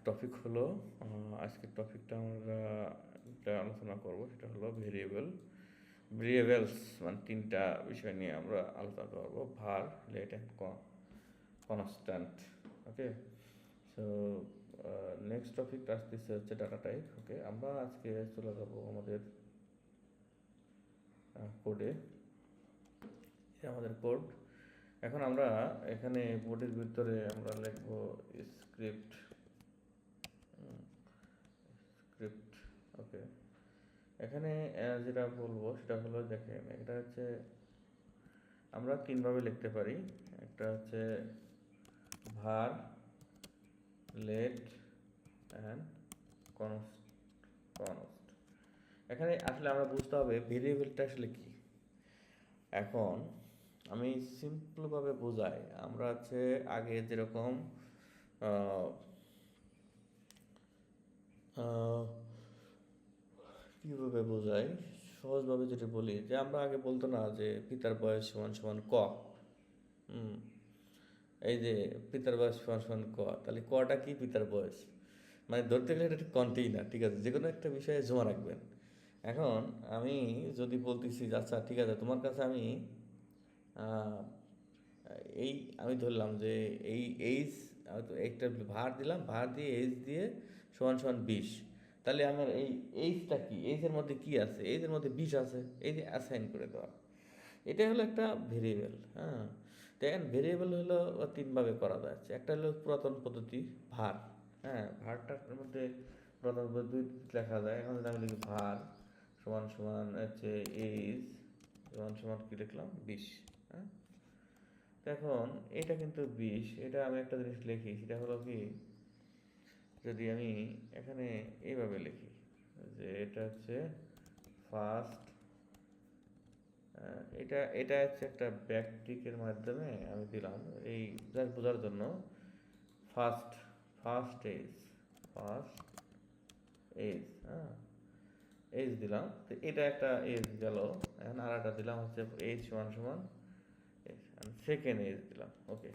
Topic হলো আজকের টপিকটা আমরা একটা আলোচনা করব, সেটা হলো ভেরিয়েবলস মানে তিনটা বিষয় নিয়ে আমরা আলোচনা করব: var, let and constant. Okay, so next টপিকটা আসতেছে হচ্ছে ডাটা টাইপ। ওকে, আমরা আজকে চলে যাবো আমাদের কোডে। আমাদের কোড এখন আমরা এখানে বোর্ডের ভিতরে আমরা লিখবো স্ক্রিপ্ট। ওকে, এখানে যেটা বলবো সেটা হলো, দেখেন এটা হচ্ছে আমরা তিনভাবে লিখতে পারি। একটা হচ্ছে ভার, লেট অ্যান্ড কনস্ট। এখানে আসলে আমরা বুঝতে হবে ভেরিয়েবলটা আসলে কি। এখন আমি সিম্পলভাবে বোঝাই, আমরা হচ্ছে আগে যেরকম কীভাবে বোঝাই, সহজভাবে যেটা বলি, যে আমরা আগে বলতো না যে পিতার বয়স সমান সমান ক। এই যে পিতার বয়স সমান সমান ক, তাহলে কটা কি? পিতার বয়স। মানে ধরতে গেলে এটা ঠিক কনতেই না, ঠিক আছে? যে কোনো একটা বিষয়ে জমা রাখবেন। এখন আমি যদি বলতেছি যে আচ্ছা ঠিক আছে, তোমার কাছে আমি এই আমি ধরলাম যে এই এইচ, একটা ভার দিলাম, ভার দিয়ে এইচ দিয়ে সমান সমান 20। তাহলে আমার এই এইচটা কি? এইচের মধ্যে কি আছে? এইচের মধ্যে 20 আছে, এই যে অ্যাসাইন করে দেওয়া। এটা হলো একটা ভেরিয়েবল। হ্যাঁ, দেখেন ভেরিয়েবল হলো তিনভাবে করা যাচ্ছে। একটা হলো পুরাতন পদ্ধতি, ভার। হ্যাঁ, ভারটার মধ্যে পুরাতন পদ্ধতি লেখা যায়। এখন যদি আমি লিখি ভার সমান সমান হচ্ছে এইচ সমান সমান কী লিখলাম? 20। হ্যাঁ, এখন এটা কিন্তু 20। এটা আমি একটা জিনিস লিখি, সেটা হলো কি, যদি আমি এখানে এইভাবে লিখি যে এটা হচ্ছে ফার্স্ট, এটা এটা হচ্ছে একটা ব্যাকটিকের মাধ্যমে আমি দিলাম এই জাস্ট বোঝার জন্য। First first age first age হ্যাঁ, এজ দিলাম, তো এটা একটা এজ গেল। এখন আর একটা দিলাম হচ্ছে এজ সমান সমান সেকেন্ড এজ দিলাম। ওকে,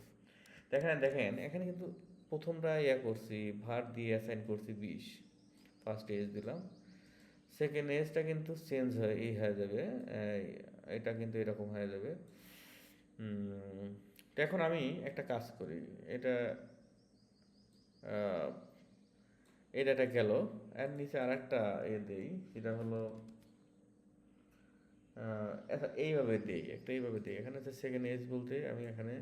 দেখেন দেখেন এখানে কিন্তু প্রথমটা করছি, ভার দিয়ে অ্যাসাইন করছি 20, ফার্স্ট এজ দিলাম। সেকেন্ড এজটা কিন্তু চেঞ্জ হয়ে যাবে, এটা কিন্তু এরকম হয়ে যাবে। তো এখন আমি একটা কাজ করি, এটা এটা গেল, এর নিচে আর একটা দেই, সেটা হলো এইভাবে দিই, এইভাবে দিই। এখানে হচ্ছে সেকেন্ড এজ বলতে আমি এখানে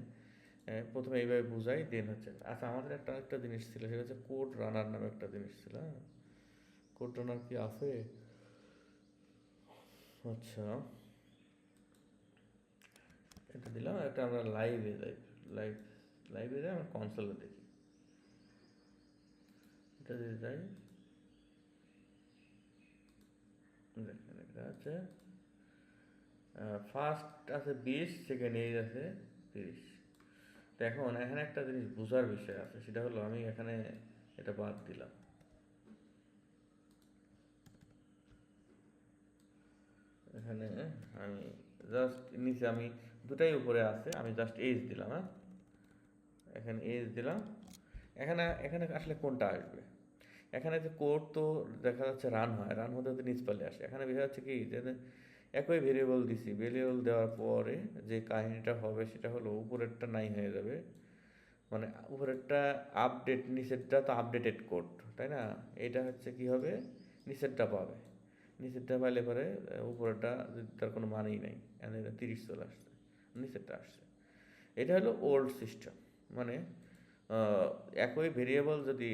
প্রথমে এইভাবে বুঝাই, দেন হচ্ছে আচ্ছা আমাদের একটা জিনিস ছিল, সেটা হচ্ছে কোড রানার নামে একটা জিনিস ছিল। হ্যাঁ, কোড রানার কি আছে? আচ্ছা, এটা দিলাম। এটা আমরা লাইভে যাই, লাইভ লাইভে যাই, আমরা কনসোলে দেখি। এটা যদি যাই, দেখেন এটা আছে ফার্স্ট আছে 20, সেকেন্ড এজ আছে 30। তো এখন এখানে একটা জিনিস বোঝার বিষয় আছে, সেটা হলো আমি এখানে এটা বাদ দিলাম। এখানে আমি জাস্ট নিচে আমি দুটাই উপরে আছে, আমি জাস্ট এজ দিলাম। হ্যাঁ, এখানে এজ দিলাম। এখানে এখানে আসলে কোনটা আসবে? এখানে যে কোড তো দেখা যাচ্ছে রান হতে হতে নিচ পালে আসে। এখানে বিষয় হচ্ছে কি, যে একই ভেরিয়েবল দিছি, ভেরিয়েবল দেওয়ার পরে যে কাহিনীটা হবে সেটা হলো উপরেরটা নাই হয়ে যাবে, মানে উপরেরটা আপডেট, নিচেরটা তো আপডেটেড কোড, তাই না? এটা হচ্ছে কি হবে, নিচেরটা পাবে। নিচেরটা পাইলে পরে উপরেরটা তার কোনো মানেই নাই, এখানে 30 চলে আসছে, নিচেরটা আসছে। এটা হলো ওল্ড সিস্টেম। মানে একই ভেরিয়েবল যদি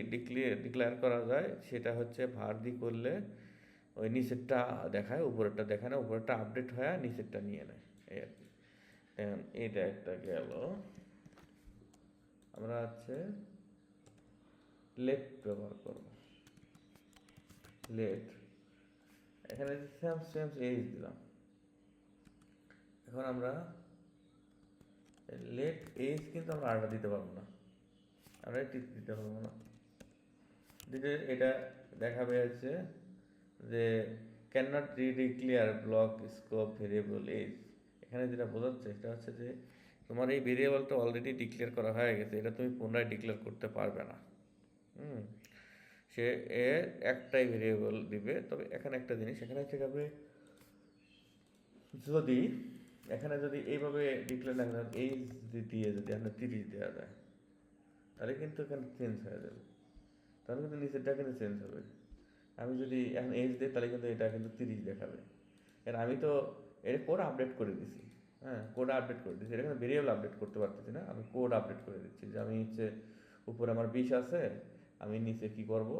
ডিক্লেয়ার করা যায়, সেটা হচ্ছে ভার দিয়ে করলে ওই নিচেরটা দেখায়, উপরেরটা দেখায় না, উপরেরটা আপডেট হয় নিচেরটা নিয়ে নেয়, এই আর কি। এটা একটা গেল। আমরা হচ্ছে লেট ব্যবহার করব। লেট, এখানে সেম সেম এজ দিলাম। এখন আমরা লেট এজ কিন্তু আমরা আরটা দিতে পারবো না, আমরা দিতে পারবো না। দিতে এটা দেখাবে হচ্ছে যে can not declare block scope variable age. এখানে যেটা বোঝাচ্ছে সেটা হচ্ছে যে তোমার এই ভেরিয়েবলটা অলরেডি ডিক্লেয়ার করা হয়ে গেছে, এটা তুমি পুনরায় ডিক্লেয়ার করতে পারবে না। হুম, সে এর একটাই ভেরিয়েবল দিবে। তবে এখানে একটা জিনিস, এখানে শেখাবে যদি এখানে যদি এইভাবে ডিক্লেয়ার না করেন, এইজ দিয়ে যদি আপনার 30 দেওয়া যায়, তাহলে কিন্তু এখানে চেঞ্জ হয়ে যাবে, তাহলে কিন্তু নিচেরটা কিন্তু চেঞ্জ হবে। আমি যদি এখন এজ দিই তাহলে কিন্তু এটা কিন্তু 30 দেখাবে। এর আমি তো এর কোড আপডেট করে দিছি, হ্যাঁ কোড আপডেট করে দিচ্ছি, এটা কিন্তু ভেরিয়েবল আপডেট করতে পারতেছি না, আমি কোড আপডেট করে দিচ্ছি যে আমি হচ্ছে উপরে আমার 20 আছে, আমি নিচে কি করব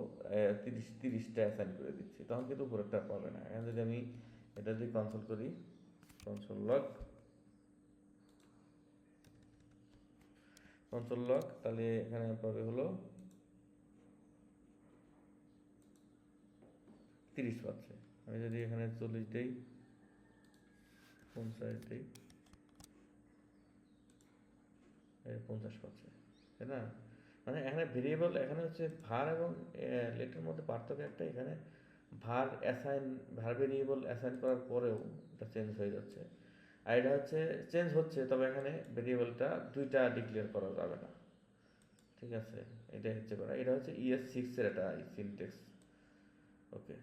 30টা অ্যাসাইন করে দিচ্ছি, তখন কিন্তু উপরেরটা পাবে না। এখন যদি আমি এটা যদি কনসোল করি, কনসোল লগ, তাহলে এখানে পাবে হলো 30 পাচ্ছে। আমি যদি এখানে 40 দিই, 50 দিই, 50 পাচ্ছে, তাই না? মানে এখানে ভেরিয়েবল, এখানে হচ্ছে ভার এবং লেটের মধ্যে পার্থক্য একটা, এখানে ভার ভেরিয়েবল অ্যাসাইন করার পরেও এটা চেঞ্জ হয়ে যাচ্ছে, আর এটা হচ্ছে চেঞ্জ হচ্ছে, তবে এখানে ভেরিয়েবলটা দুইটা ডিক্লেয়ার করা যাবে না, ঠিক আছে? এটাই হচ্ছে করা, এটা হচ্ছে ES6 এর একটা সিনটেক্স। ওকে,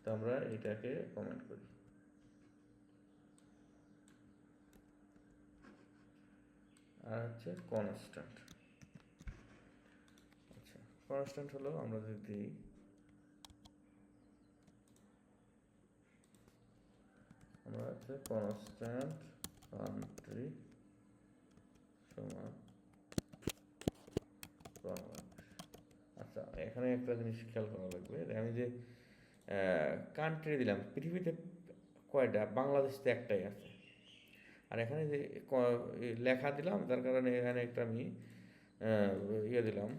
তো আমরা এটাকে কমেন্ট করি। আর হচ্ছে কনস্ট্যান্ট। আচ্ছা, কনস্ট্যান্ট হলো আমরা যদি আমরা হচ্ছে কনস্ট্যান্ট কান্ট্রি সমান বাংলাদেশ। আচ্ছা, এখানে একটা জিনিস খেয়াল করা লাগবে, আমি যে কান্ট্রি দিলাম, পৃথিবীতে কয়টা? বাংলাদেশ তো একটাই আছে। আর এখানে যে লেখা দিলাম, তার কারণে এখানে একটা আমি ইয়ে দিলাম,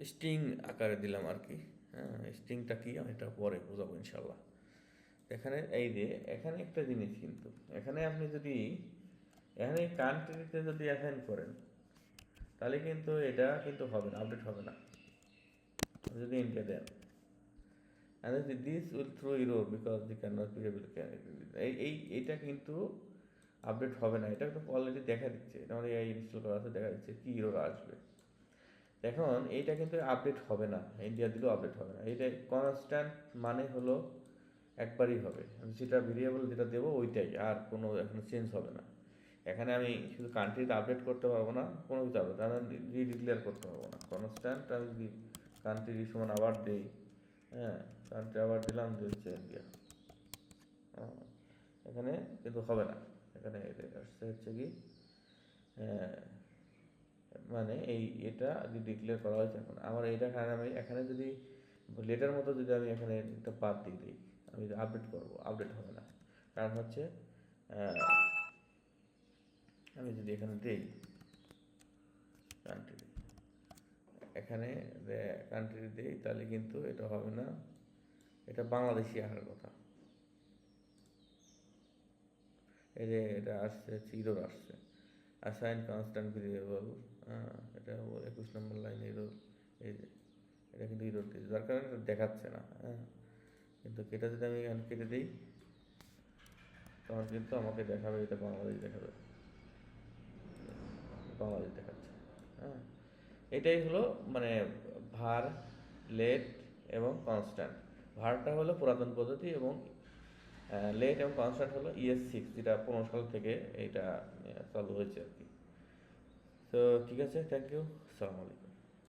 স্ট্রিং আকারে দিলাম আর কি। হ্যাঁ, স্ট্রিংটা কি আমি এটা পরে বোঝাবো ইনশাল্লাহ। এখানে এই যে এখানে একটা জিনিস, কিন্তু এখানে আপনি যদি এখানে কান্ট্রিতে যদি অ্যাসাইন করেন, তাহলে কিন্তু এটা কিন্তু হবে না, আপডেট হবে না। যদি India then, and this will throw error because they cannot be able to এইটা কিন্তু আপডেট হবে না। এটা কিন্তু অলরেডি দেখা দিচ্ছে, এটা আমার AI ইনস্টল করা আছে, দেখা দিচ্ছে কি এরর আসবে। এখন এইটা কিন্তু আপডেট হবে না, ইন্ডিয়া দিলেও আপডেট হবে না। এইটা কনস্ট্যান্ট মানে হলো একবারই হবে, আমি যেটা ভেরিয়েবল যেটা দেবো ওইটাই, আর কোনো এখন চেঞ্জ হবে না। এখানে আমি শুধু কান্ট্রিতে আপডেট করতে পারবো না, কোনো কিছু আপডেট আমি রিডিক্লেয়ার করতে পারবো না। কনস্ট্যান্ট আমি যদি কান্ট্রি সমান আবার দিই, হ্যাঁ কান্ট্রি আবার দিলাম যে হচ্ছে ইন্ডিয়া, এখানে কিন্তু হবে না। এখানে আসছে হচ্ছে কি মানে এটা যদি ডিক্লেয়ার করা হয়েছে, এখন আমার এইটা আমি এখানে যদি লেটার মতো যদি আমি এখানে একটা বাদ দিয়ে দিই, আমি আপডেট করবো, আপডেট হবে না। কারণ হচ্ছে আমি যদি এখানে দিই কান্ট্রি, এখানে কান্ট্রি দিই, তাহলে কিন্তু এটা হবে না, এটা বাংলাদেশি আসার কথা। এই যে এটা আসছে, ইরর আসছে, অ্যাসাইন কনস্ট্যান্ট ভেরিয়েবল, এটা 21 নম্বর লাইনে ইরর। এই যে এটা কিন্তু ইরর দিয়েছে, যার কারণে এটা দেখাচ্ছে না। হ্যাঁ, কিন্তু এটা যদি আমি এখানে কেটে দিই, তখন কিন্তু আমাকে দেখাবে, এটা বাংলাদেশ দেখাবে, বাংলাদেশ দেখাচ্ছে। হ্যাঁ, এটাই হলো মানে ভার, লেট এবং কনস্ট্যান্ট। ভারটা হলো পুরাতন পদ্ধতি, এবং লেট এবং কনস্ট্যান্ট হলো ES6, যেটা 15 সাল থেকে এটা চালু হয়েছে আর কি। তো ঠিক আছে, থ্যাংক ইউ, আসসালামু আলাইকুম।